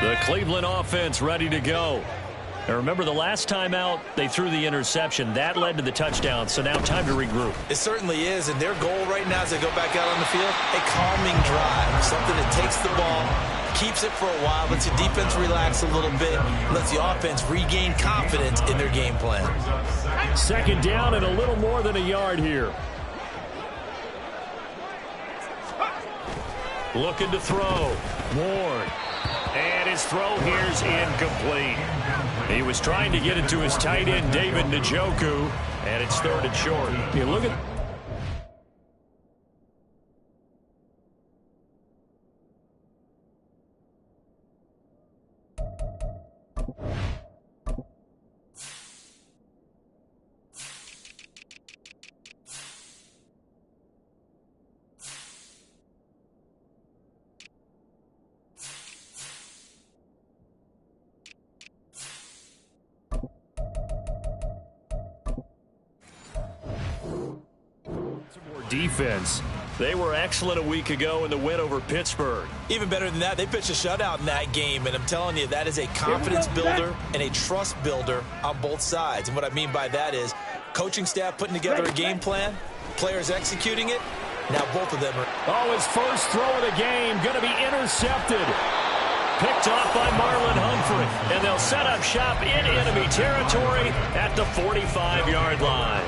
The Cleveland offense ready to go. And remember, the last time out, they threw the interception. That led to the touchdown, so now time to regroup. It certainly is, and their goal right now as they go back out on the field, a calming drive, something that takes the ball, keeps it for a while, lets the defense relax a little bit, lets the offense regain confidence in their game plan. Second down and a little more than a yard here. Looking to throw. Ward. And his throw here's incomplete. He was trying to get it to his tight end, David Njoku, and it's third and short. You look at... defense. They were excellent a week ago in the win over Pittsburgh. Even better than that, they pitched a shutout in that game, and I'm telling you, that is a confidence builder and a trust builder on both sides. And what I mean by that is coaching staff putting together a game plan, players executing it. Now both of them are... Oh, his first throw of the game going to be intercepted. Picked off by Marlon Humphrey, and they'll set up shop in enemy territory at the 45-yard line.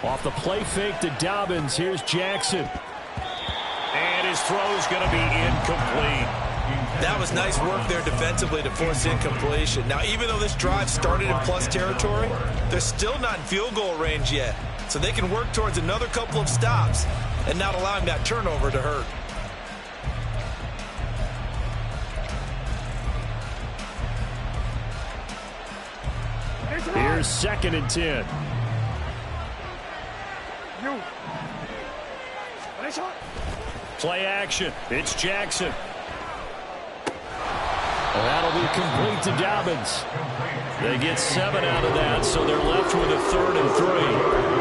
Off the play fake to Dobbins, here's Jackson. And his throw's going to be incomplete. That was nice work there defensively to force incompletion. Now, even though this drive started in plus territory, they're still not in field goal range yet. So they can work towards another couple of stops and not allowing that turnover to hurt. Here's 2nd and 10. Play action. It's Jackson. That'll be complete to Dobbins. They get 7 out of that, so they're left with a 3rd and 3.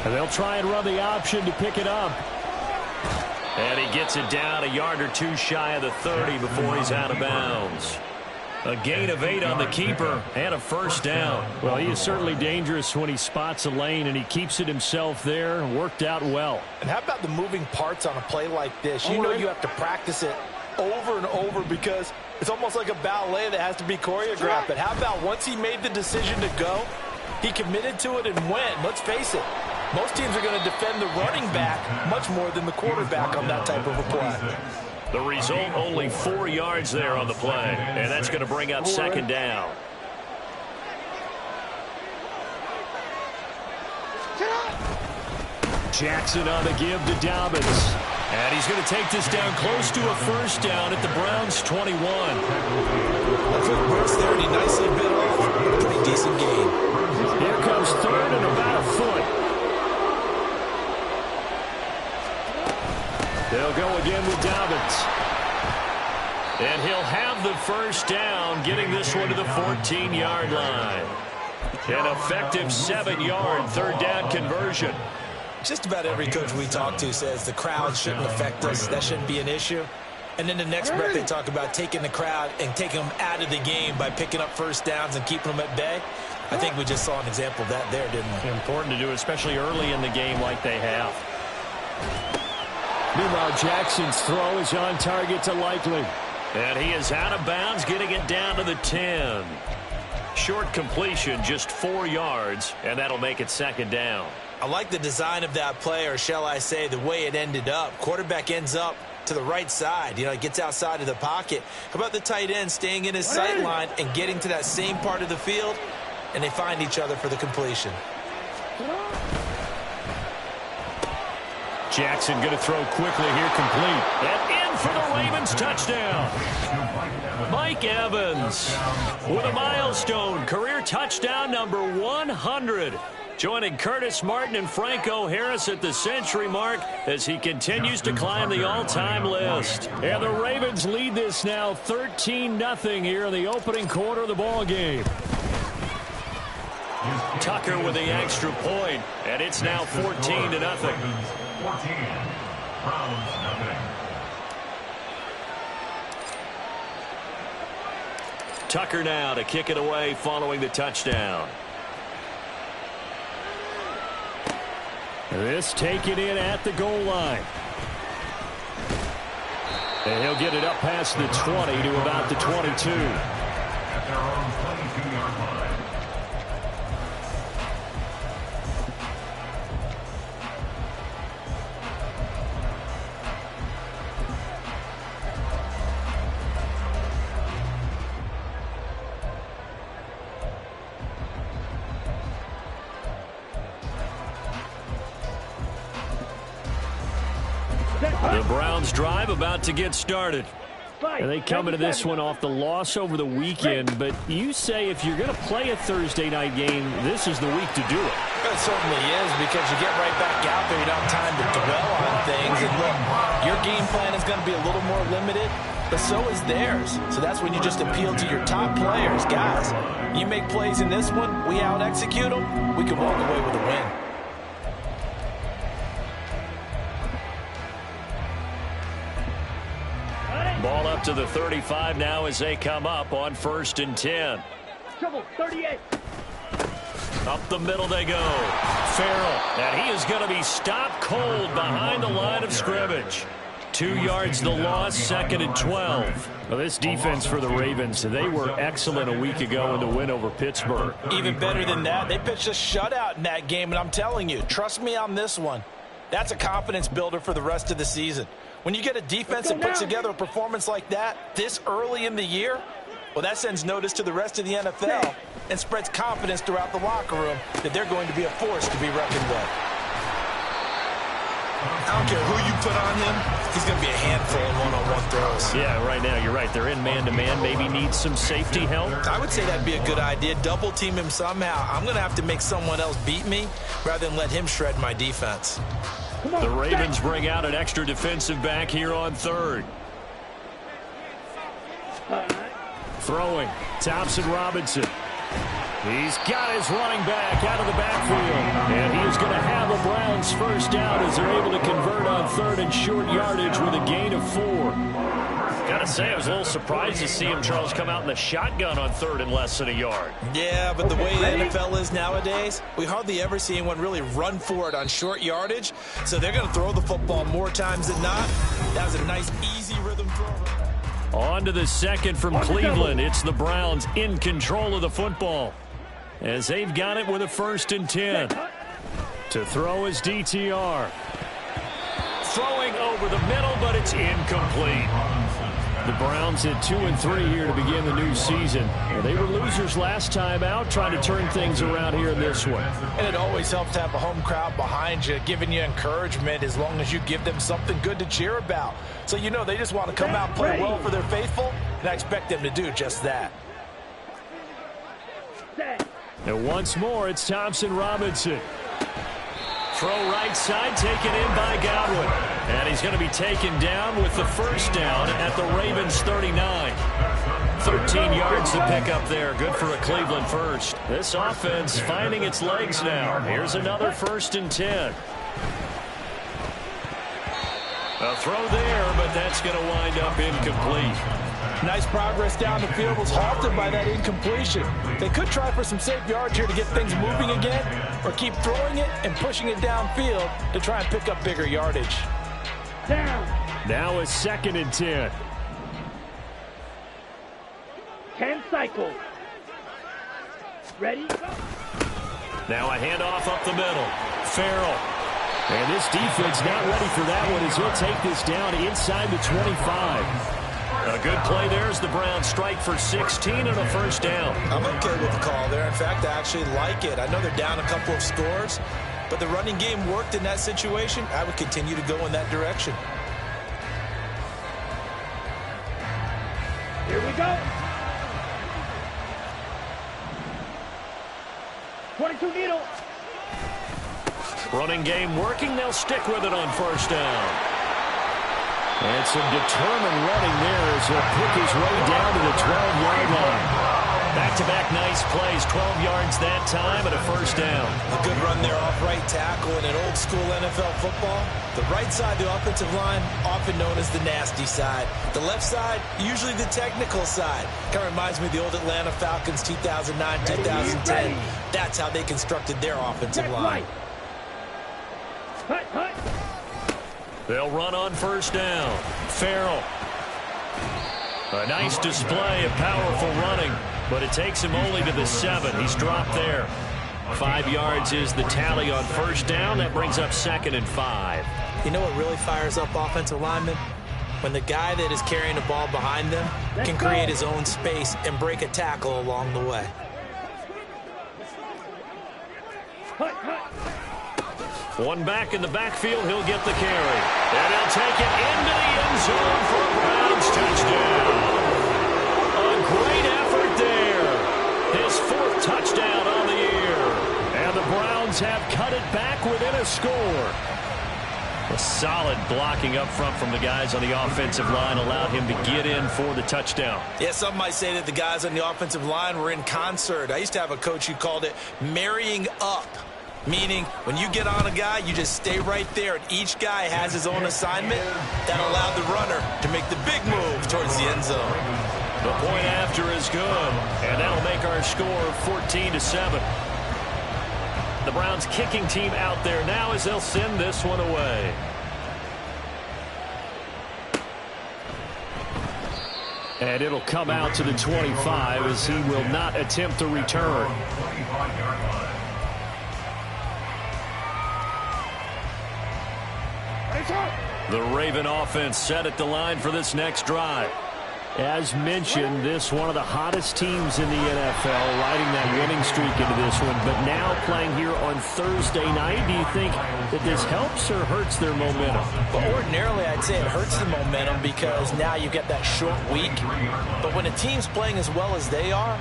And they'll try and run the option to pick it up. And he gets it down a yard or two shy of the 30 before he's out of bounds. A gain of 8 on the keeper and a first down. Well, he is certainly dangerous when he spots a lane, and he keeps it himself there. Worked out well. And how about the moving parts on a play like this? You know you have to practice it over and over because it's almost like a ballet that has to be choreographed. But how about once he made the decision to go, he committed to it and went. Let's face it. Most teams are going to defend the running back much more than the quarterback on that type of a play. The result, only 4 yards there on the play, and that's going to bring up 2nd down. Jackson on the give to Dobbins. And he's going to take this down close to a first down at the Browns' 21. A quick burst there, and he nicely bit off a pretty decent gain. Here comes 3rd and about a foot. They'll go again with Dobbins. And he'll have the first down, getting this one to the 14-yard line. An effective 7-yard 3rd down conversion. Just about every coach we talk to says the crowd shouldn't affect us. That shouldn't be an issue. And then the next breath they talk about taking the crowd and taking them out of the game by picking up first downs and keeping them at bay. I think we just saw an example of that there, didn't we? Important to do, especially early in the game like they have. Meanwhile, Jackson's throw is on target to Likely. And he is out of bounds, getting it down to the 10. Short completion, just 4 yards, and that'll make it 2nd down. I like the design of that play, or shall I say the way it ended up. Quarterback ends up to the right side. You know, it gets outside of the pocket. How about the tight end staying in his sight line and getting to that same part of the field, and they find each other for the completion. Jackson going to throw quickly here, complete. And in for the Ravens touchdown. Mike Evans with a milestone career touchdown number 100. Joining Curtis Martin and Franco Harris at the century mark as he continues to climb the all-time list. And the Ravens lead this now 13-0 here in the opening quarter of the ball game. Tucker with the extra point, and it's now 14-0. 14. Tucker now to kick it away following the touchdown. This taken in at the goal line. And he'll get it up past the 20 to about the 22. At their own 22-yard line. The Browns drive about to get started. And they come into this one off the loss over the weekend, but you say if you're going to play a Thursday night game, this is the week to do it. It certainly is, because you get right back out there. You don't have time to dwell on things. And look, your game plan is going to be a little more limited, but so is theirs. So that's when you just appeal to your top players. Guys, you make plays in this one, we out-execute them, we can walk away with a win. Ball up to the 35 now as they come up on 1st and 10. Trouble, 38. Up the middle they go. Farrell, and he is going to be stopped cold behind the line of scrimmage. 2 yards the loss, 2nd and 12. Well, this defense for the Ravens, they were excellent a week ago in the win over Pittsburgh. Even better than that, they pitched a shutout in that game, and I'm telling you, trust me on this one. That's a confidence builder for the rest of the season. When you get a defense that puts together a performance like that this early in the year, well, that sends notice to the rest of the NFL and spreads confidence throughout the locker room that they're going to be a force to be reckoned with. I don't care who you put on him, he's going to be a handful of one-on-one throws. Yeah, right now, you're right. They're in man-to-man. Maybe needs some safety help. I would say that'd be a good idea. Double team him somehow. I'm going to have to make someone else beat me rather than let him shred my defense. The Ravens bring out an extra defensive back here on 3rd. Throwing, Thompson Robinson. He's got his running back out of the backfield. And he is going to have the Browns first down as they're able to convert on 3rd and short yardage with a gain of 4. Gotta say, I was a little surprised to see him, Charles, come out in the shotgun on 3rd and less than a yard. Yeah, but the way the NFL is nowadays, we hardly ever see anyone really run for it on short yardage. So they're going to throw the football more times than not. That was a nice, easy rhythm throw. On to the 2nd from Cleveland. It's the Browns in control of the football as they've got it with a 1st and 10. To throw is DTR. Throwing over the middle, but it's incomplete. The Browns at 2-3 here to begin the new season. They were losers last time out, trying to turn things around here in this one. And it always helps to have a home crowd behind you, giving you encouragement as long as you give them something good to cheer about. So you know they just want to come out and play well for their faithful, and I expect them to do just that. And once more, it's Thompson Robinson. Throw right side, taken in by Godwin. And he's going to be taken down with the first down at the Ravens 39. 13 yards to pick up there. Good for a Cleveland first. This offense finding its legs now. Here's another 1st and 10. A throw there, but that's going to wind up incomplete. Nice progress down the field was halted by that incompletion. They could try for some safe yards here to get things moving again, or keep throwing it and pushing it downfield to try and pick up bigger yardage. Down. Now a 2nd and 10. 10 cycles. Ready? Now a handoff up the middle. Farrell. And this defense not ready for that one as he'll take this down inside the 25. A good play there as the Browns strike for 16 and a first down. I'm okay with the call there. In fact, I actually like it. I know they're down a couple of scores, but the running game worked in that situation. I would continue to go in that direction. Here we go. 22 needle. Running game working. They'll stick with it on first down. And some determined running there as he'll pick his way down to the 12-yard line. Back-to-back nice plays, 12 yards that time and a first down. A good run there off right tackle in an old-school NFL football. The right side of the offensive line, often known as the nasty side. The left side, usually the technical side. Kind of reminds me of the old Atlanta Falcons 2009, 2010. That's how they constructed their offensive line. They'll run on first down. Farrell. A nice display of powerful running, but it takes him only to the 7. He's dropped there. 5 yards is the tally on first down. That brings up 2nd and 5. You know what really fires up offensive linemen? When the guy that is carrying the ball behind them can create his own space and break a tackle along the way. One back in the backfield, he'll get the carry. And he'll take it into the end zone for a Browns touchdown. A great effort there. His 4th touchdown on the year. And the Browns have cut it back within a score. A solid blocking up front from the guys on the offensive line allowed him to get in for the touchdown. Yeah, some might say that the guys on the offensive line were in concert. I used to have a coach who called it marrying up. Meaning, when you get on a guy, you just stay right there, and each guy has his own assignment. That allowed the runner to make the big move towards the end zone. The point after is good, and that'll make our score 14-7. The Browns kicking team out there now as they'll send this one away. And it'll come out to the 25 as he will not attempt to return. The Raven offense set at the line for this next drive. As mentioned, this one of the hottest teams in the NFL, riding that winning streak into this one, but now playing here on Thursday night. Do you think that this helps or hurts their momentum? Well, ordinarily, I'd say it hurts the momentum because now you get that short week. But when a team's playing as well as they are,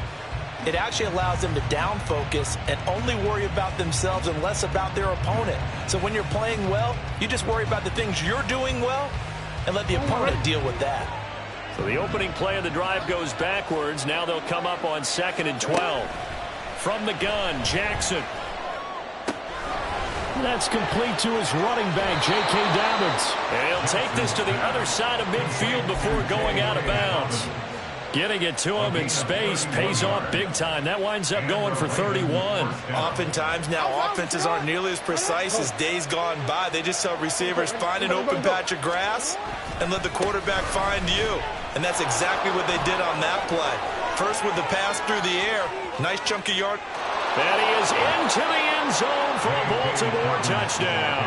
it actually allows them to down focus and only worry about themselves and less about their opponent. So when you're playing well, you just worry about the things you're doing well and let the opponent deal with that. So the opening play of the drive goes backwards. Now they'll come up on 2nd and 12. From the gun, Jackson. That's complete to his running back, J.K. Dobbins. And he'll take this to the other side of midfield before going out of bounds. Getting it to him in space pays off big time. That winds up going for 31. Oftentimes now offenses aren't nearly as precise as days gone by. They just tell receivers, find an open patch of grass and let the quarterback find you. And that's exactly what they did on that play. First with the pass through the air. Nice chunky yard. And he is into the end zone for a Baltimore touchdown.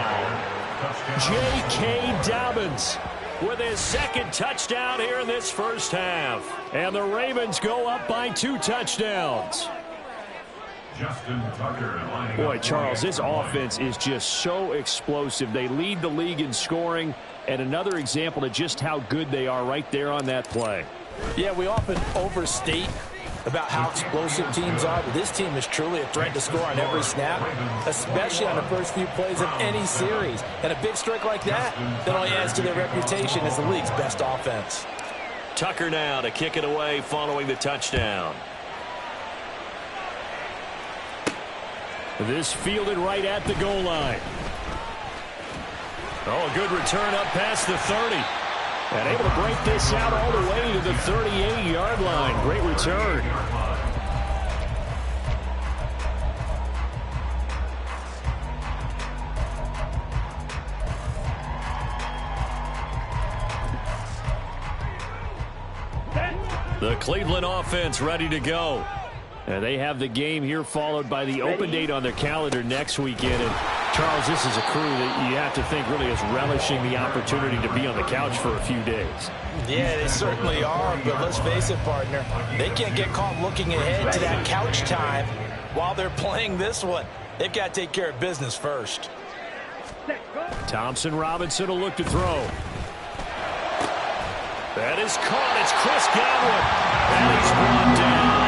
J.K. Dobbins with his 2nd touchdown here in this first half. And the Ravens go up by 2 touchdowns. Boy, Charles, this offense is just so explosive. They lead the league in scoring, and another example of just how good they are right there on that play. Yeah, we often overstate about how explosive teams are, but this team is truly a threat to score on every snap, especially on the first few plays of any series. And a big strike like that only adds to their reputation as the league's best offense. Tucker now to kick it away following the touchdown. This fielded right at the goal line. Oh, a good return up past the 30. And able to break this out all the way to the 38-yard line. Great return. The Cleveland offense ready to go. And they have the game here followed by the open date on their calendar next weekend. And Charles, this is a crew that you have to think really is relishing the opportunity to be on the couch for a few days. Yeah, they certainly are, but let's face it, partner. They can't get caught looking ahead to that couch time while they're playing this one. They've got to take care of business first. Thompson Robinson will look to throw. That is caught. It's Chris Godwin. And he's brought down.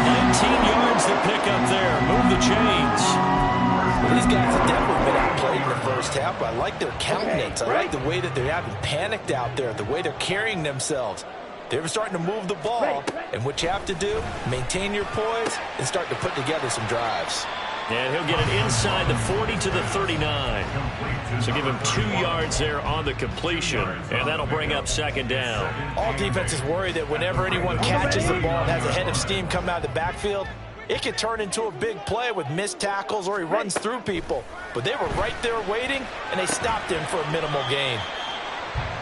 19 yards to pick up there. Move the chains. Well, these guys have definitely been outplayed in the first half, but I like their countenance. I like the way that they're having panicked out there, the way they're carrying themselves. They're starting to move the ball, and what you have to do, maintain your poise and start to put together some drives. And he'll get it inside the 40 to the 39. So give him 2 yards there on the completion, and that'll bring up second down. All defenses worry that whenever anyone catches the ball and has a head of steam come out of the backfield, it could turn into a big play with missed tackles or he runs through people. But they were right there waiting, and they stopped him for a minimal gain.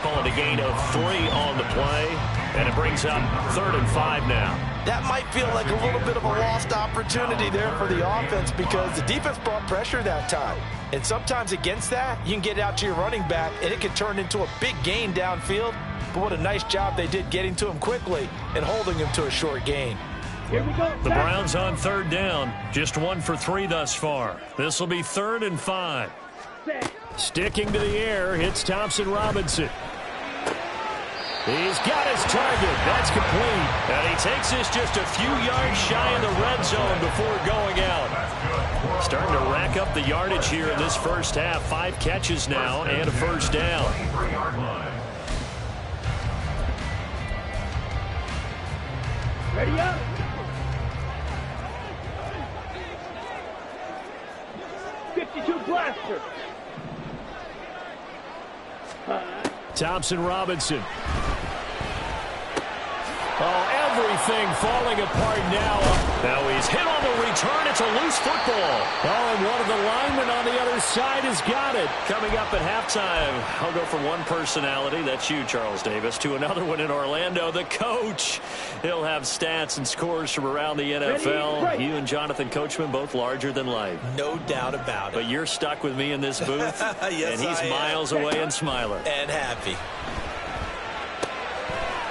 Calling a gain of 3 on the play, and it brings up 3rd and 5 now. That might feel like a little bit of a lost opportunity there for the offense because the defense brought pressure that time. And sometimes against that, you can get out to your running back, and it can turn into a big gain downfield. But what a nice job they did getting to him quickly and holding him to a short gain. Here we go. The Browns on 3rd down. Just 1 for 3 thus far. This will be 3rd and 5. Sticking to the air, hits Thompson Robinson. He's got his target. That's complete. And he takes this just a few yards shy in the red zone before going out. Starting to rack up the yardage here in this first half. 5 catches now and a first down. Ready up. Blaster. Thompson Robinson. Oh, everything falling apart now. Now he's hit on the return. It's a loose football. Oh, and one of the linemen on the other side has got it. Coming up at halftime, I'll go from one personality, that's you, Charles Davis, to another one in Orlando, the coach. He'll have stats and scores from around the NFL. You and Jonathan Coachman, both larger than life. No doubt about it. But you're stuck with me in this booth, yes, and he's miles away and smiling. And happy.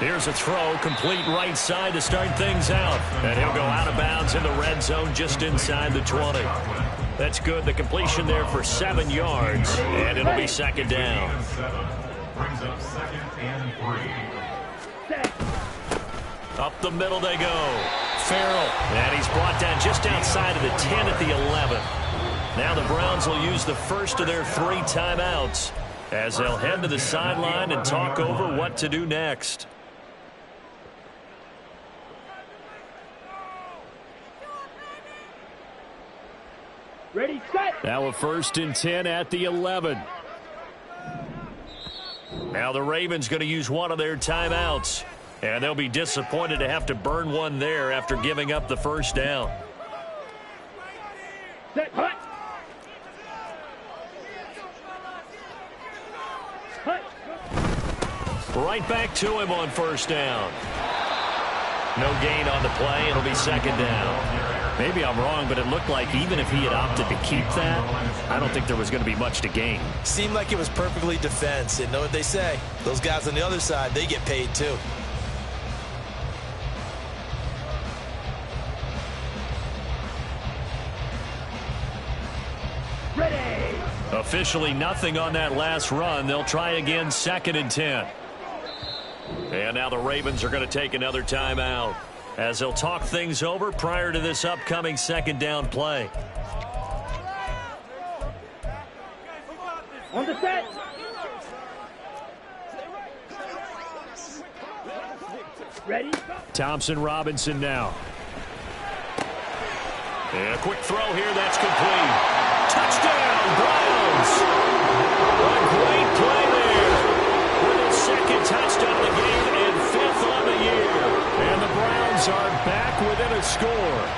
Here's a throw, complete right side to start things out. And he'll go out of bounds in the red zone just inside the 20. That's good. The completion there for 7 yards. And it'll be second down. Brings up 2nd and 3. Up the middle they go. Farrell. And he's brought down just outside of the 10 at the 11. Now the Browns will use the first of their 3 timeouts as they'll head to the sideline and talk over what to do next. Ready, set. Now a 1st and 10 at the 11. Now the Ravens going to use one of their timeouts. And they'll be disappointed to have to burn one there after giving up the first down. Set, hut. Hut. Right back to him on first down. No gain on the play. It'll be second down. Maybe I'm wrong, but it looked like even if he had opted to keep that, I don't think there was going to be much to gain. Seemed like it was perfectly defense. And know what they say? Those guys on the other side, they get paid too. Ready. Officially nothing on that last run. They'll try again, 2nd and 10. And now the Ravens are going to take another timeout as they'll talk things over prior to this upcoming second down play. On the set. Ready. Thompson Robinson now. And a quick throw here, that's complete. Touchdown, Browns! A great play there. With his 2nd touchdown of the game and 5th on the year. And the Browns are back within a score.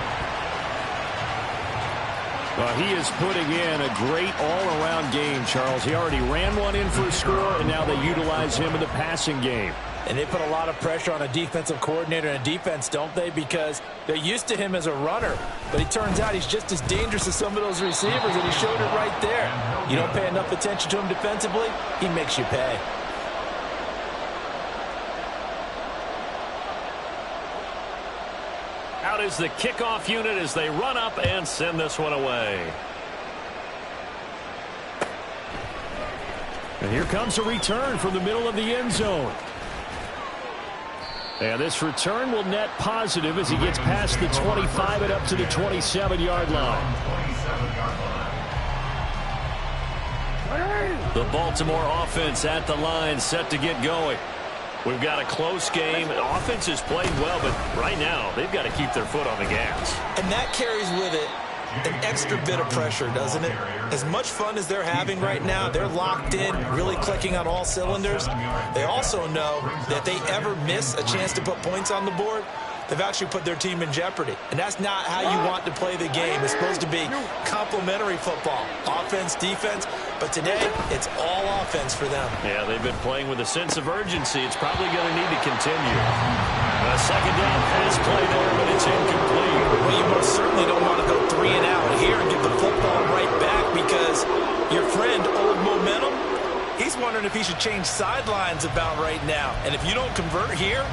He is putting in a great all-around game, Charles. He already ran one in for a score, and now they utilize him in the passing game. And they put a lot of pressure on a defensive coordinator and a defense, don't they? Because they're used to him as a runner. But he turns out he's just as dangerous as some of those receivers, and he showed it right there. You don't pay enough attention to him defensively, he makes you pay. Out is the kickoff unit as they run up and send this one away. And here comes a return from the middle of the end zone. And this return will net positive as he gets past the 25 and up to the 27-yard line. The Baltimore offense at the line, set to get going. We've got a close game. The offense is playing well, but right now they've got to keep their foot on the gas. And that carries with it an extra bit of pressure, doesn't it? As much fun as they're having right now, they're locked in, really clicking on all cylinders. They also know that if they ever miss a chance to put points on the board, they've actually put their team in jeopardy. And that's not how you want to play the game. It's supposed to be complementary football, offense, defense. But today, it's all offense for them. Yeah, they've been playing with a sense of urgency. It's probably going to need to continue. A second down pass play there, but it's incomplete. Well, you most certainly don't want to go 3 and out here and get the football right back because your friend, Old Momentum, he's wondering if he should change sidelines about right now. And if you don't convert here,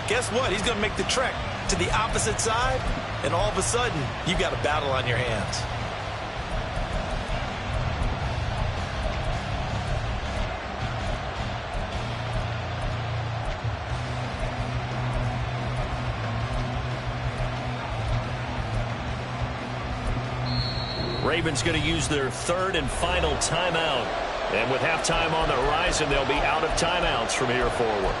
guess what? He's going to make the trek to the opposite side, and all of a sudden, you've got a battle on your hands. Ravens going to use their third and final timeout. And with halftime on the horizon, they'll be out of timeouts from here forward.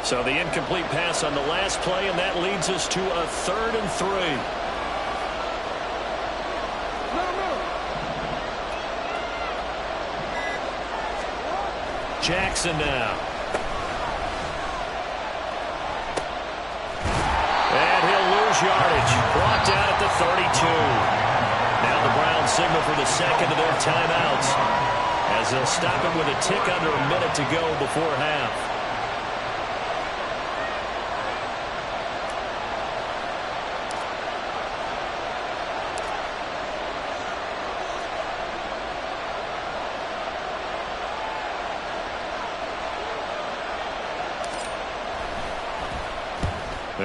So the incomplete pass on the last play, and that leads us to a 3rd and 3. Jackson now. And he'll lose yardage. Brought down at the 32. Now the Browns signal for the second of their timeouts as they'll stop it with a tick under a minute to go before half.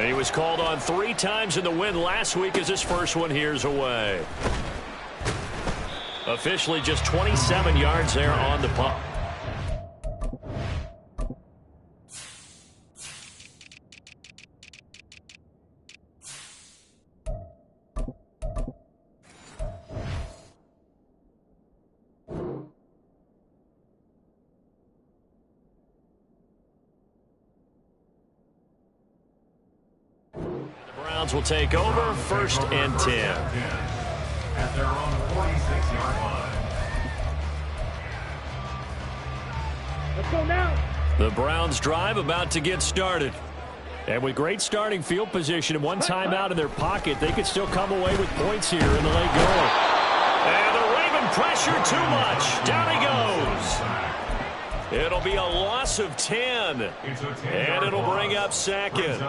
He was called on 3 times in the win last week as his first one here's away. Officially just 27 yards there on the punt. Will take over 1st and 10. At their own 46-yard line. Let's go now. The Browns drive about to get started. And with great starting field position and one timeout in their pocket, they could still come away with points here in the late going. And the Raven pressure too much. Down he goes. It'll be a loss of 10, and it'll bring up 2nd.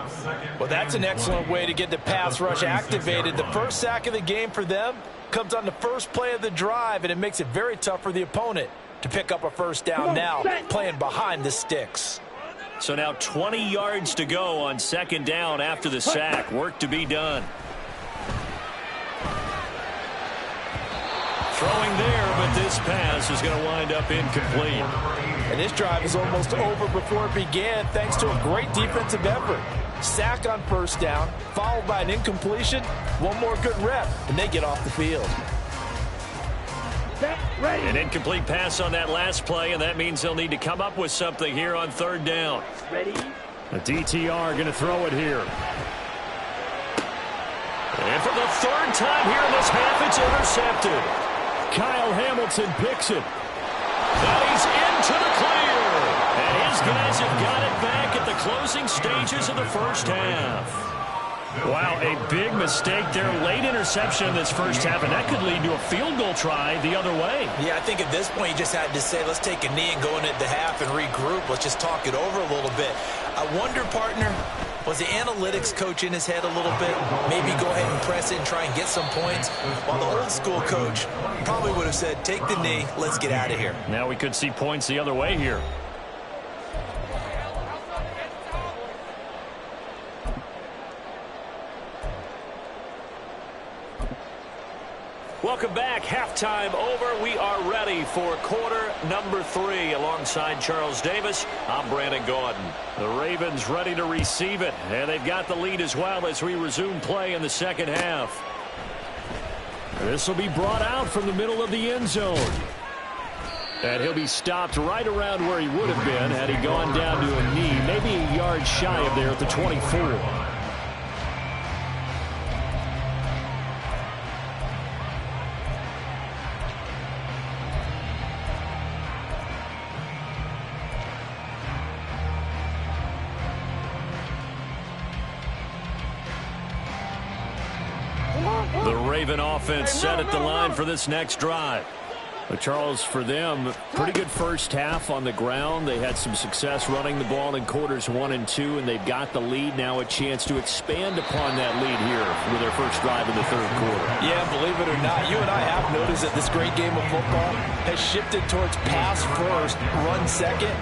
Well, that's an excellent way to get the pass rush activated. The first sack of the game for them comes on the first play of the drive, and it makes it very tough for the opponent to pick up a first down now, playing behind the sticks. So now 20 yards to go on 2nd down after the sack. Work to be done. Throwing there, but this pass is going to wind up incomplete. And this drive is almost over before it began thanks to a great defensive effort. Sack on first down, followed by an incompletion, one more good rep, and they get off the field. An incomplete pass on that last play, and that means they'll need to come up with something here on 3rd down. Ready? The DTR going to throw it here. And for the 3rd time here in this half, it's intercepted. Kyle Hamilton picks it. Now he's into the clear. And his guys have got it back at the closing stages of the first half. Wow, a big mistake there. Late interception in this first half, and that could lead to a field goal try the other way. Yeah, I think at this point you just had to say, let's take a knee and go into the half and regroup. Let's just talk it over a little bit. I wonder, partner, was the analytics coach in his head a little bit? Maybe go ahead and press it and try and get some points. While the old school coach probably would have said, take the knee, let's get out of here. Now we could see points the other way here. Welcome back. Halftime over. We are ready for quarter number 3. Alongside Charles Davis, I'm Brandon Gaudin. The Ravens ready to receive it, and they've got the lead as well as we resume play in the second half. This will be brought out from the middle of the end zone. And he'll be stopped right around where he would have been had he gone down to a knee, maybe a yard shy of there at the 24. The Raven offense set at the line for this next drive. But Charles, for them, pretty good first half on the ground. They had some success running the ball in quarters 1 and 2, and they've got the lead now, a chance to expand upon that lead here with their first drive in the third quarter. Yeah, believe it or not, you and I have noticed that this great game of football has shifted towards pass first, run second.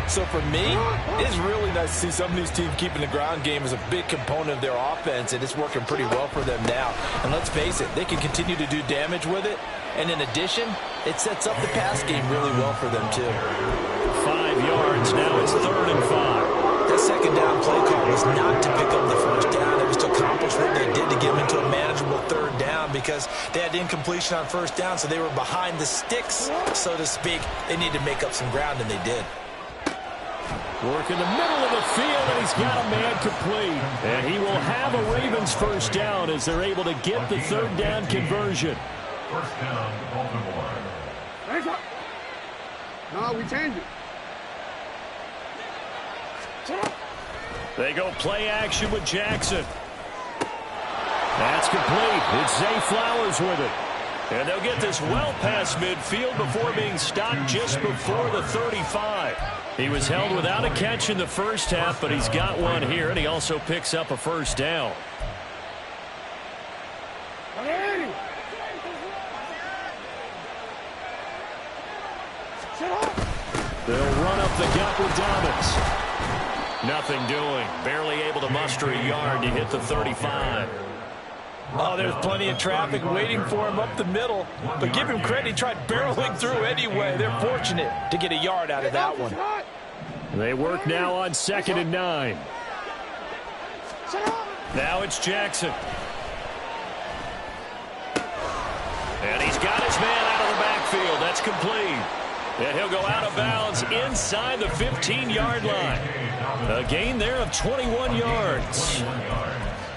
So for me, it's really nice to see some of these teams keeping the ground game as a big component of their offense, and it's working pretty well for them now. And let's face it, they can continue to do damage with it. And in addition, it sets up the pass game really well for them, too. 5 yards. Now it's 3rd and 5. That second down play call was not to pick up the first down. It was to accomplish what they did to get them into a manageable 3rd down because they had incompletion on first down, so they were behind the sticks, so to speak. They needed to make up some ground, and they did. Work in the middle of the field, and he's got a man complete. And he will have a Ravens first down as they're able to get the 3rd down conversion. First down, Baltimore. No, we changed it. They go play action with Jackson. That's complete. It's Zay Flowers with it. And they'll get this well past midfield before being stopped just before the 35. He was held without a catch in the first half, but he's got one here, and he also picks up a first down. They'll run up the gut with Dobbins. Nothing doing. Barely able to muster a yard to hit the 35. Oh, there's plenty of traffic waiting for him up the middle. But give him credit, he tried barreling through anyway. They're fortunate to get a yard out of that one. They work now on 2nd and 9. Now it's Jackson. And he's got his man out of the backfield. That's complete. And he'll go out of bounds inside the 15-yard line. A gain there of 21 yards.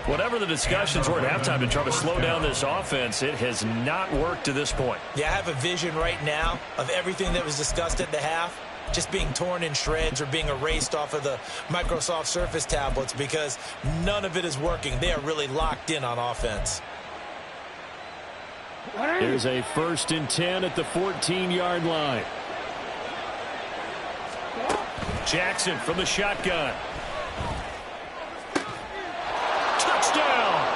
Whatever the discussions were at halftime to try to slow down this offense, it has not worked to this point. Yeah, I have a vision right now of everything that was discussed at the half just being torn in shreds or being erased off of the Microsoft Surface tablets because none of it is working. They are really locked in on offense. Here's a 1st and 10 at the 14-yard line. Jackson from the shotgun. Touchdown!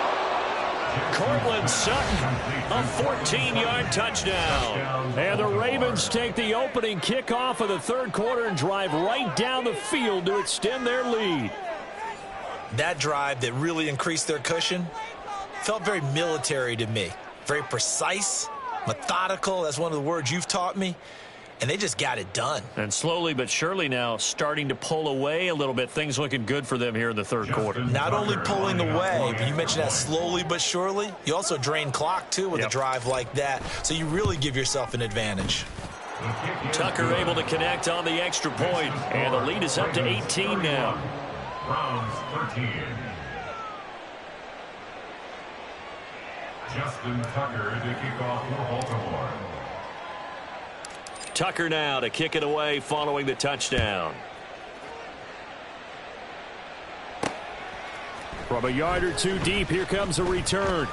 Cortland Sutton, a 14-yard touchdown. And the Ravens take the opening kickoff of the third quarter and drive right down the field to extend their lead. That drive that really increased their cushion felt very military to me. Very precise, methodical. That's one of the words you've taught me. And they just got it done. And slowly but surely now starting to pull away a little bit. Things looking good for them here in the third quarter. Not only pulling away, but you mentioned that slowly but surely. You also drain clock, too, with a drive like that. So you really give yourself an advantage. Tucker able to connect on the extra point. And the lead is up to 18 now. Browns 13. Justin Tucker to kick off for Baltimore. Tucker now to kick it away following the touchdown. From a yard or two deep, here comes a return.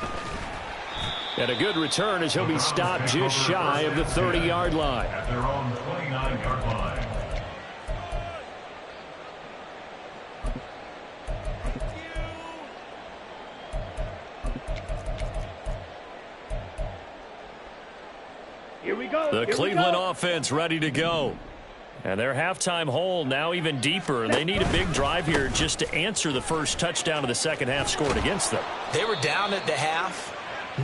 And a good return as he'll be stopped just shy of the 30-yard line. At their own 29-yard line. Here we go. The Cleveland offense ready to go. And their halftime hole now even deeper. They need a big drive here just to answer the first touchdown of the second half scored against them. They were down at the half.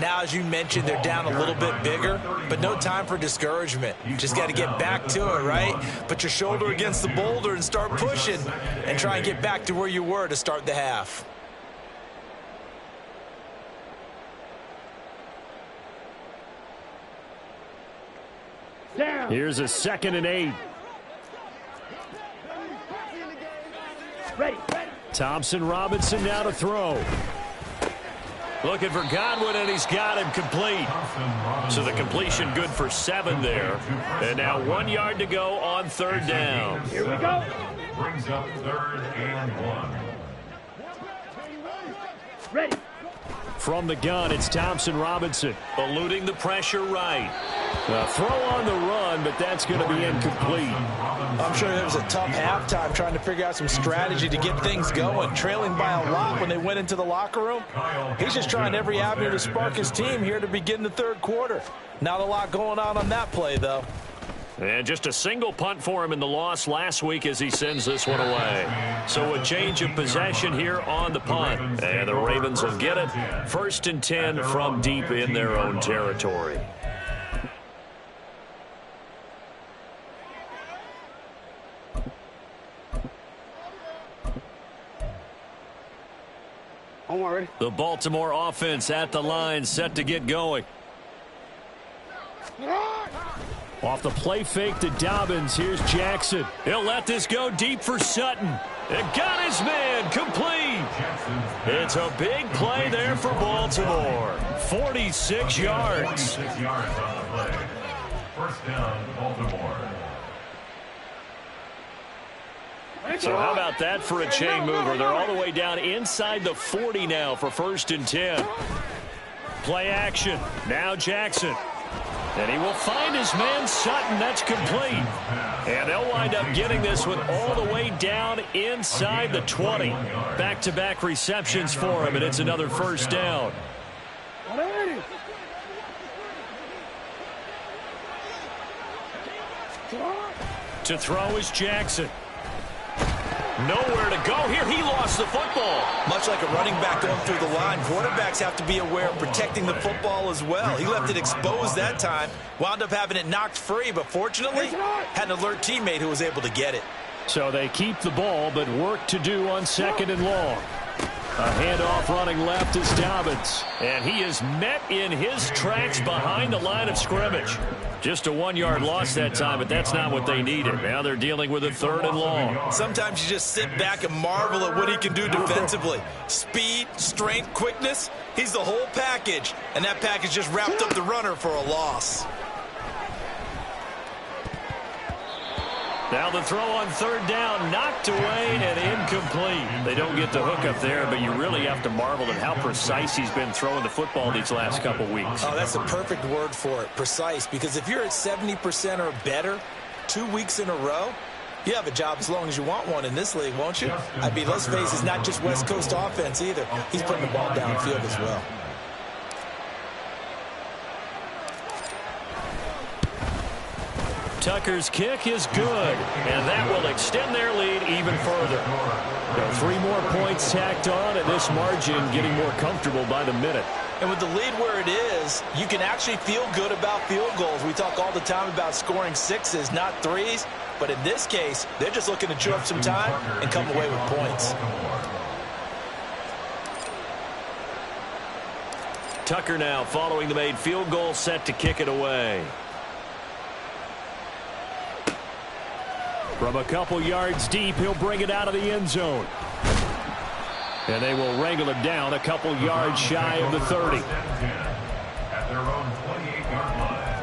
Now, as you mentioned, they're down a little bit bigger, but no time for discouragement. Just got to get back to it, right? Put your shoulder against the boulder and start pushing and try and get back to where you were to start the half. Down. Here's a 2nd and 8. Ready. Thompson Robinson now to throw. Looking for Godwin, and he's got him complete. So the completion good for 7 there. And now 1 yard to go on 3rd down. Here we go. Brings up 3rd and 1. Ready. From the gun, it's Thompson Robinson. Eluding the pressure right. A throw on the run, but that's going to be incomplete. I'm sure there was a tough halftime trying to figure out some strategy to get things going. Trailing by a lot when they went into the locker room. He's just trying every avenue to spark his team here to begin the 3rd quarter. Not a lot going on that play, though. And just a single punt for him in the loss last week as he sends this one away. So a change of possession here on the punt. And the Ravens will get it. 1st and 10 from deep in their own territory. I'm already. The Baltimore offense at the line, set to get going. Off the play fake to Dobbins, here's Jackson. He'll let this go deep for Sutton. And got his man complete. It's a big play there for Baltimore. 46 yards. 46 yards on the play. 1st down, Baltimore. So how about that for a chain mover? They're all the way down inside the 40 now for 1st and 10. Play action. Now Jackson. And he will find his man Sutton. That's complete. And they'll wind up getting this one all the way down inside the 20. Back-to-back receptions for him, and it's another 1st down. To throw is Jackson. Nowhere to go here. He lost the football. Much like a running back going through the line, quarterbacks have to be aware of protecting the football as well. He left it exposed that time, wound up having it knocked free, but fortunately had an alert teammate who was able to get it. So they keep the ball, but work to do on 2nd and long. A handoff running left is Dobbins. And he is met in his tracks behind the line of scrimmage. Just a 1-yard loss that time, but that's not what they needed. Now they're dealing with a 3rd and long. Sometimes you just sit back and marvel at what he can do defensively. Speed, strength, quickness, he's the whole package. And that package just wrapped up the runner for a loss. Now the throw on 3rd down, knocked away and incomplete. They don't get the hook up there, but you really have to marvel at how precise he's been throwing the football these last couple weeks. Oh, that's the perfect word for it, precise, because if you're at 70% or better 2 weeks in a row, you have a job as long as you want one in this league, won't you? I mean, let's face it, it's not just West Coast offense either. He's putting the ball downfield as well. Tucker's kick is good, and that will extend their lead even further. Now 3 more points tacked on, and this margin getting more comfortable by the minute. And with the lead where it is, you can actually feel good about field goals. We talk all the time about scoring 6s, not 3s. But in this case, they're just looking to chew up some time and come away with points. Tucker now following the made field goal, set to kick it away. From a couple yards deep, he'll bring it out of the end zone. And they will wrangle him down a couple yards shy of the 30. At their own 28-yard line.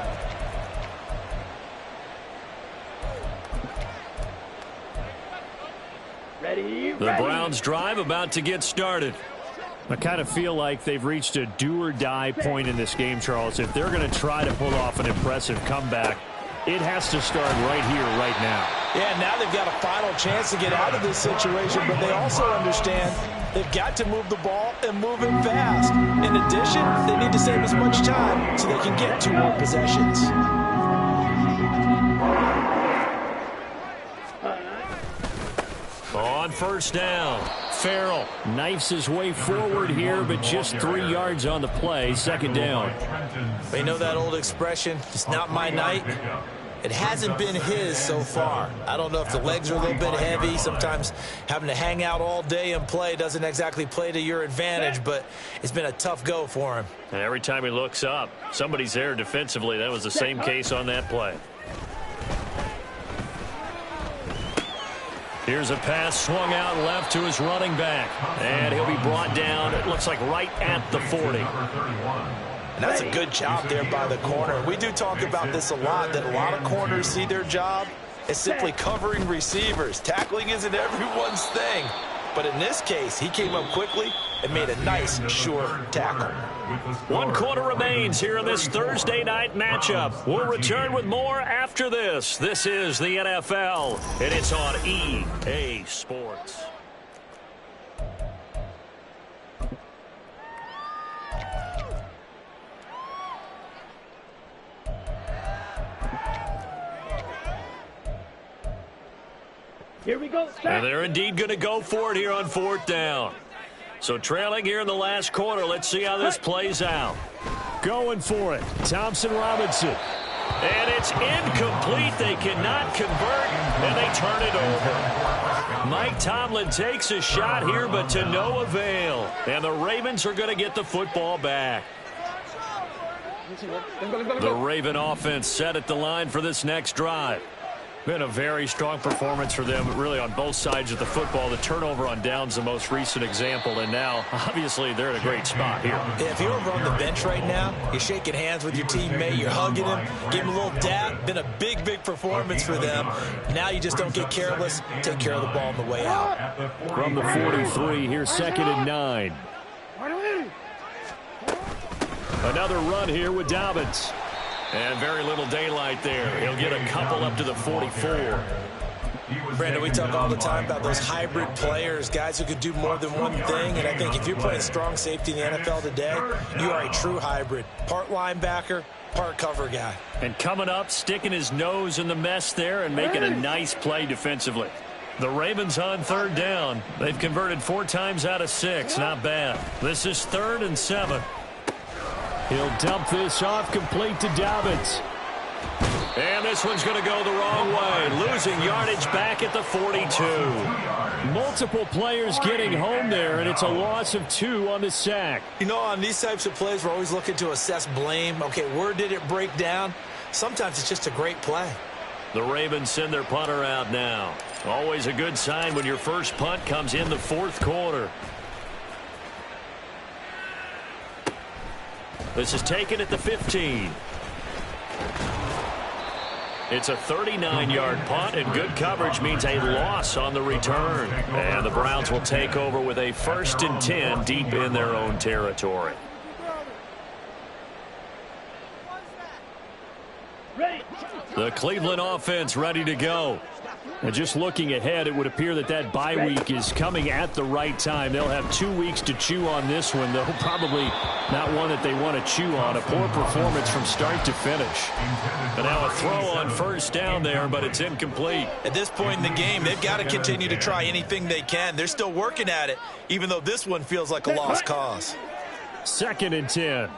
Ready. The Browns drive about to get started. I kind of feel like they've reached a do-or-die point in this game, Charles. If they're going to try to pull off an impressive comeback, it has to start right here, right now. Yeah, now they've got a final chance to get out of this situation, but they also understand they've got to move the ball and move it fast. In addition, they need to save as much time so they can get 2 more possessions. On first down, Farrell knifes his way forward here, but just 3 yards on the play. Second down. They know that old expression, it's not my night. It hasn't been his so far. I don't know if the legs are a little bit heavy. Sometimes having to hang out all day and play doesn't exactly play to your advantage, but it's been a tough go for him. And every time he looks up, somebody's there defensively. That was the same case on that play. Here's a pass swung out left to his running back. And he'll be brought down, it looks like right at the 40. And that's a good job there by the corner. We do talk about this a lot, that a lot of corners see their job as simply covering receivers. Tackling isn't everyone's thing. But in this case, he came up quickly and made a nice, sure tackle. 1 quarter remains here in this Thursday night matchup. We'll return with more after this. This is the NFL, and it's on EA Sports. Here we go. And they're indeed going to go for it here on 4th down. So trailing here in the last quarter. Let's see how this plays out. Going for it. Thompson Robinson. And it's incomplete. They cannot convert, and they turn it over. Mike Tomlin takes a shot here, but to no avail. And the Ravens are going to get the football back. The Raven offense set at the line for this next drive. Been a very strong performance for them, really, on both sides of the football. The turnover on downs, the most recent example, and now, obviously, they're in a great spot here. Yeah, if you're over on the bench right now, you're shaking hands with your teammate, you're hugging him, give him a little dap. Been a big, big performance for them. Now you just don't get careless. Take care of the ball on the way out. From the 43, here's 2nd and 9. Another run here with Dobbins. And very little daylight there. He'll get a couple up to the 44. Brandon, we talk all the time about those hybrid players, guys who could do more than one thing. And I think if you're playing strong safety in the NFL today, you are a true hybrid. Part linebacker, part cover guy. And coming up, sticking his nose in the mess there and making a nice play defensively. The Ravens on 3rd down. They've converted 4 times out of 6. Not bad. This is 3rd and 7. He'll dump this off complete to Dobbins. And this one's going to go the wrong way. Losing yardage back at the 42. Multiple players getting home there, and it's a loss of 2 on the sack. You know, on these types of plays, we're always looking to assess blame. Okay, where did it break down? Sometimes it's just a great play. The Ravens send their punter out now. Always a good sign when your first punt comes in the 4th quarter. This is taken at the 15. It's a 39-yard punt, and good coverage means a loss on the return. And the Browns will take over with a 1st and 10 deep in their own territory. The Cleveland offense ready to go. And just looking ahead, it would appear that that bye week is coming at the right time. They'll have 2 weeks to chew on this one, though probably not one that they want to chew on. A poor performance from start to finish. And now a throw on first down there, but it's incomplete. At this point in the game, they've got to continue to try anything they can. They're still working at it, even though this one feels like a lost cause. 2nd and 10.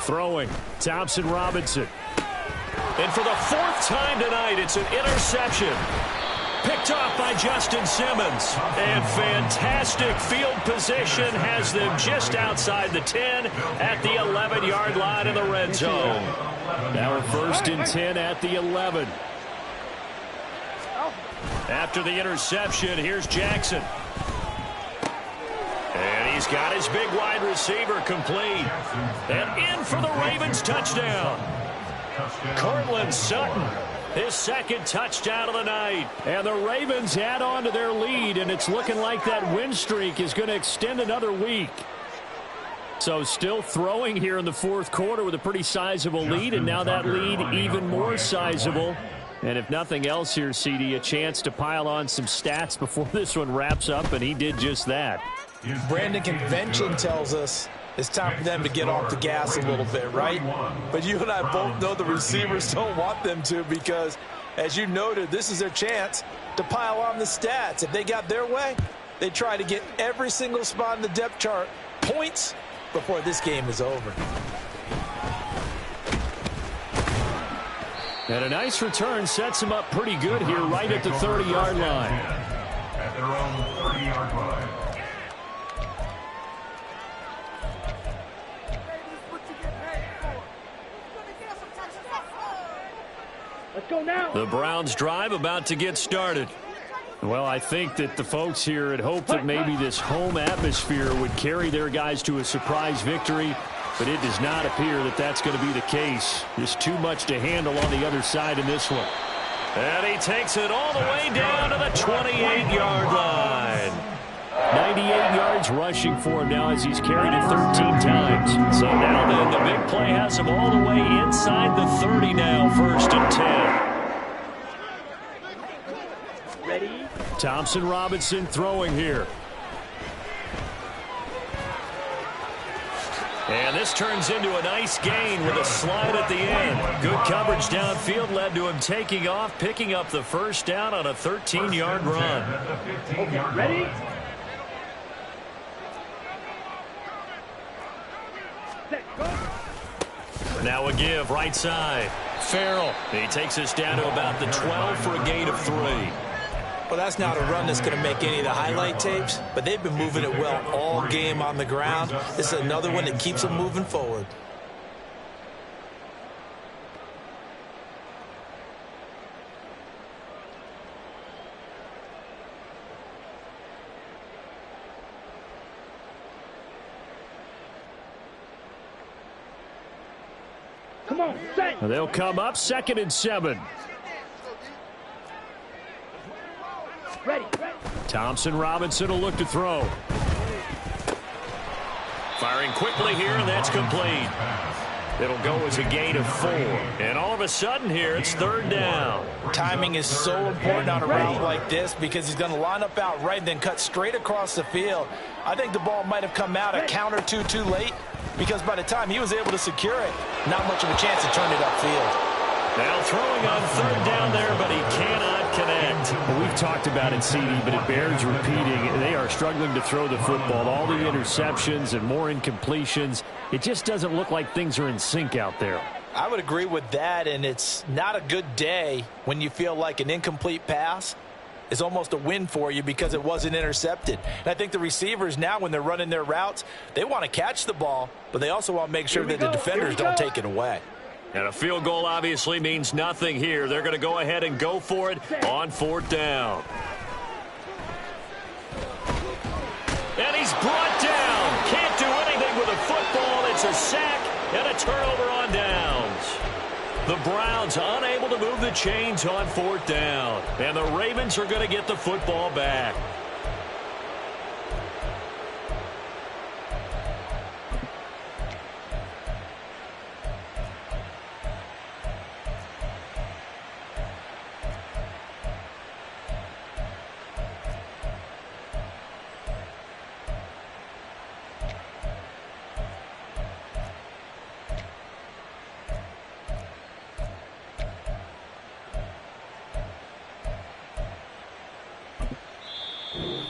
Throwing, Thompson Robinson. And for the 4th time tonight, it's an interception. Picked off by Justin Simmons. And fantastic field position has them just outside the 10 at the 11-yard line in the red zone. Now a 1st and 10 at the 11. After the interception, here's Jackson. And he's got his big wide receiver complete. And in for the Ravens touchdown. Cortland Sutton his second touchdown of the night. And the Ravens add on to their lead, and it's looking like that win streak is going to extend another week. So still throwing here in the fourth quarter with a pretty sizable lead, and now that lead even more sizable. And if nothing else here, CD, a chance to pile on some stats before this one wraps up, and he did just that. Brandon, convention tells us it's time for them to get off the gas a little bit, right? But you and I both know the receivers don't want them to because, as you noted, this is their chance to pile on the stats. If they got their way, they try to get every single spot in the depth chart points before this game is over. And a nice return sets him up pretty good here right at the 30-yard line. At their own 30-yard line. Let's go now. The Browns drive about to get started. Well, I think that the folks here had hoped that maybe this home atmosphere would carry their guys to a surprise victory, but it does not appear that that's going to be the case. There's too much to handle on the other side in this one. And he takes it all the way down to the 28-yard line. 98 yards rushing for him now as he's carried it 13 times. So now then, the big play has him all the way inside the 30 now, 1st and 10. Ready? Thompson Robinson throwing here. And this turns into a nice gain with a slide at the end. Good coverage downfield led to him taking off, picking up the first down on a 13-yard run. Okay, ready? Set, go. Now a give, right side. Farrell. He takes us down to about the 12 for a gain of 3. Well, that's not a run that's going to make any of the highlight tapes, but they've been moving it well all game on the ground. This is another one that keeps them moving forward. Come on, set. They'll come up 2nd and 7. Ready, ready. Thompson Robinson will look to throw. Firing quickly here, and that's complete. It'll go as a gain of 4. And all of a sudden here, it's 3rd down. Timing is so important on a route like this because he's going to line up out right and then cut straight across the field. I think the ball might have come out a count or two too late because by the time he was able to secure it, not much of a chance to turn it upfield. Now throwing on 3rd down there, but he cannot connect. Well, we've talked about it, CD, but it bears repeating. They are struggling to throw the football. All the interceptions and more incompletions. It just doesn't look like things are in sync out there. I would agree with that, and it's not a good day when you feel like an incomplete pass is almost a win for you because it wasn't intercepted. And I think the receivers now, when they're running their routes, they want to catch the ball, but they also want to make sure that the defenders don't take it away. And a field goal obviously means nothing here. They're going to go ahead and go for it on 4th down. And he's brought down. Can't do anything with a football. It's a sack and a turnover on downs. The Browns unable to move the chains on 4th down. And the Ravens are going to get the football back.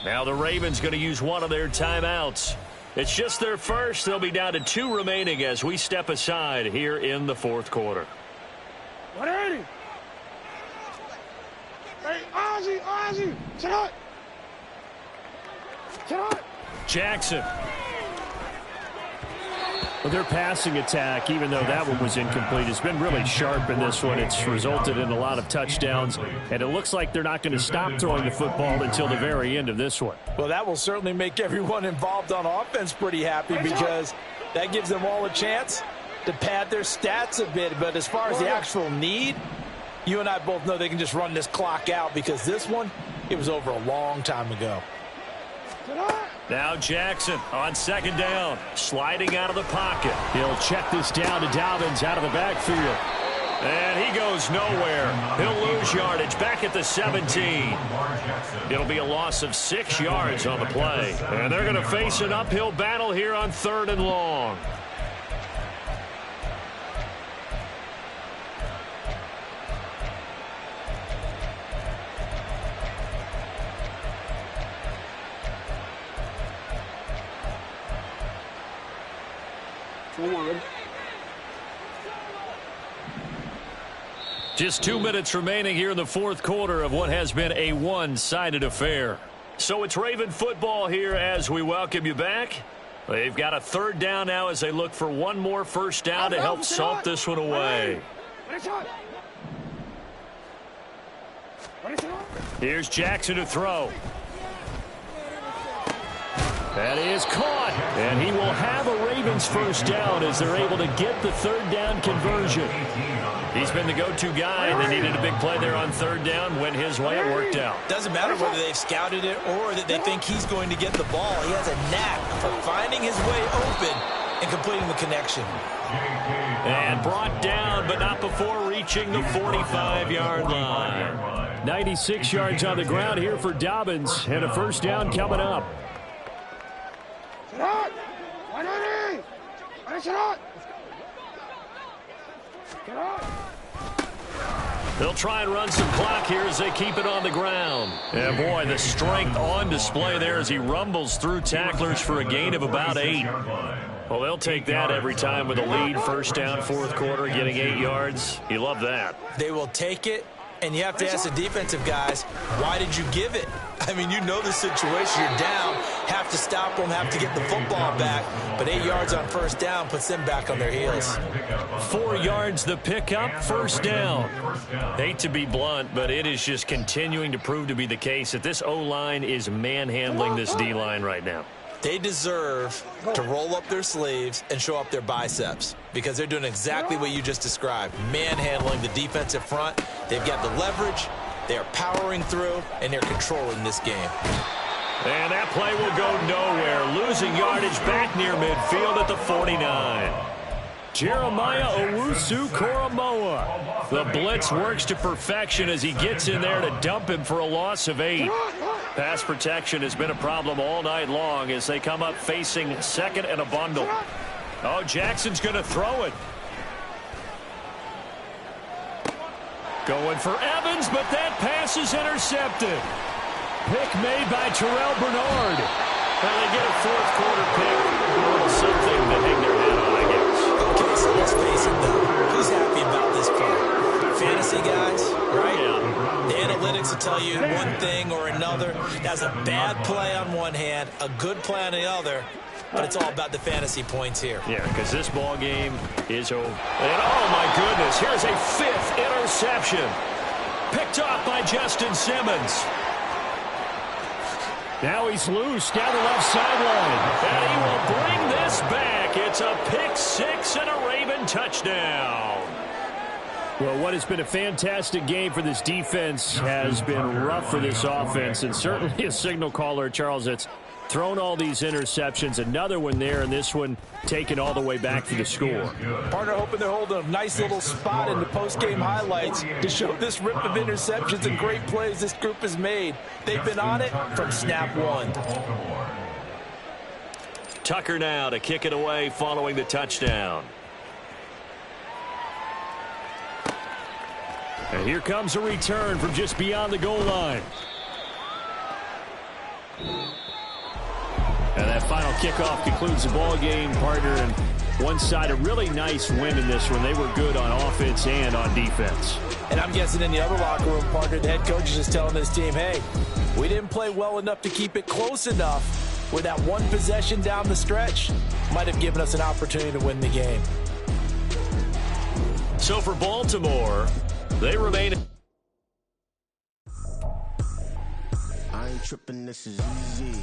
Now the Ravens going to use one of their timeouts. It's just their first. They'll be down to 2 remaining as we step aside here in the 4th quarter. Ready? Hey, Ozzy, check out. Jackson. Well, their passing attack, even though that one was incomplete, has been really sharp in this one. It's resulted in a lot of touchdowns, and it looks like they're not going to stop throwing the football until the very end of this one. Well, that will certainly make everyone involved on offense pretty happy because that gives them all a chance to pad their stats a bit. But as far as the actual need, You and I both know they can just run this clock out because this one, it was over a long time ago. Now Jackson on second down, sliding out of the pocket. He'll check this down to Dobbins out of the backfield. And he goes nowhere. He'll lose yardage back at the 17. It'll be a loss of 6 yards on the play. And they're going to face an uphill battle here on 3rd and long. Just 2 minutes remaining here in the 4th quarter of what has been a one-sided affair. So it's Raven football here as we welcome you back. They've got a 3rd down now as they look for one more first down to help salt this one away. Here's Jackson to throw. That is caught, and he will have a Ravens first down as they're able to get the 3rd down conversion. He's been the go-to guy. They needed a big play there on 3rd down. Went his way, it worked out. Doesn't matter whether they've scouted it or that they think he's going to get the ball. He has a knack for finding his way open and completing the connection. And brought down, but not before reaching the 45-yard line. 96 yards on the ground here for Dobbins, and a first down coming up. They'll try and run some clock here as they keep it on the ground. And boy, the strength on display there as he rumbles through tacklers for a gain of about 8. Well, they'll take that every time with a lead. First down, 4th quarter, getting 8 yards. You love that. They will take it, and you have to ask the defensive guys, why did you give it? I mean, you know the situation. You're down, have to stop them, have to get the football back. But 8 yards on first down puts them back on their heels. 4 yards the pickup, first down. Hate to be blunt, but it is just continuing to prove to be the case that this O-line is manhandling this D-line right now. They deserve to roll up their sleeves and show up their biceps because they're doing exactly what you just described, manhandling the defensive front. They've got the leverage, they're powering through, and they're controlling this game. And that play will go nowhere, losing yardage back near midfield at the 49. Jeremiah Owusu-Koramoah. The blitz works to perfection as he gets in there to dump him for a loss of 8. Pass protection has been a problem all night long as they come up facing 2nd and a bundle. Oh, Jackson's going to throw it. Going for Evans, but that pass is intercepted. Pick made by Terrell Bernard. And they get a 4th quarter pick. Something to hang their head on, I guess. Okay, so let's face it, though. Who's happy about this play? Fantasy guys, right? Yeah. The analytics will tell you one thing or another. That's a bad play on one hand, a good play on the other. But it's all about the fantasy points here. Yeah, because this ball game is over. And oh, my goodness, here's a 5th interception. Picked off by Justin Simmons. Now he's loose down the left sideline. And he will bring this back. It's a pick 6 and a Raven touchdown. Well, what has been a fantastic game for this defense has been rough for this offense. And certainly a signal caller, Charles, that's thrown all these interceptions. Another one there, and this one taken all the way back for the score. Partner hoping they're holding a nice little spot in the post-game highlights to show this rip of interceptions and great plays this group has made. They've been on it from snap 1. Tucker now to kick it away following the touchdown. And here comes a return from just beyond the goal line. And that final kickoff concludes the ball game, partner. And one side, a really nice win in this one. They were good on offense and on defense. And I'm guessing in the other locker room, partner, the head coach is just telling this team, hey, we didn't play well enough to keep it close enough where that one possession down the stretch might have given us an opportunity to win the game. So for Baltimore, they remain. I ain't tripping, this is easy.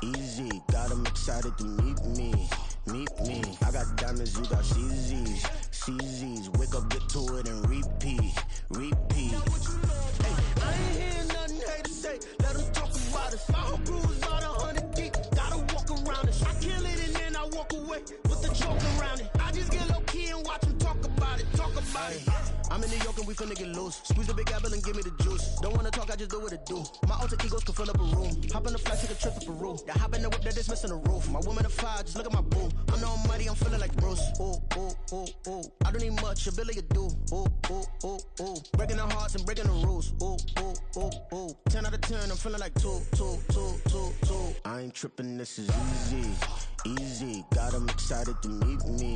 Easy, got them excited to meet me. I got diamonds, you got CZs. CZs. Wake up, get to it, and repeat. Hey, I ain't hearing nothing haters say. Let them talk about us. My whole crew is about 100 deep. Gotta walk around us. I kill it and then I walk away with the joke around it. I just get low key and watch them talk about it. I'm in New York and we finna get loose. Squeeze the big apple and give me the juice. Don't wanna talk, I just do what it do. My alter egos can fill up a room. Hop in the flight, take a trip to Peru. That hop in the whip that is missing the roof. My woman a fire, just look at my boo. I'm the almighty, I'm feeling like Bruce. Ooh, ooh, ooh, ooh. I don't need much, ability to do. Ooh, ooh, ooh, ooh. Breaking the hearts and breaking the rules. Ooh, ooh, ooh, ooh. 10 out of 10, I'm feeling like 2. I ain't tripping, this is easy. Got 'em excited to meet me.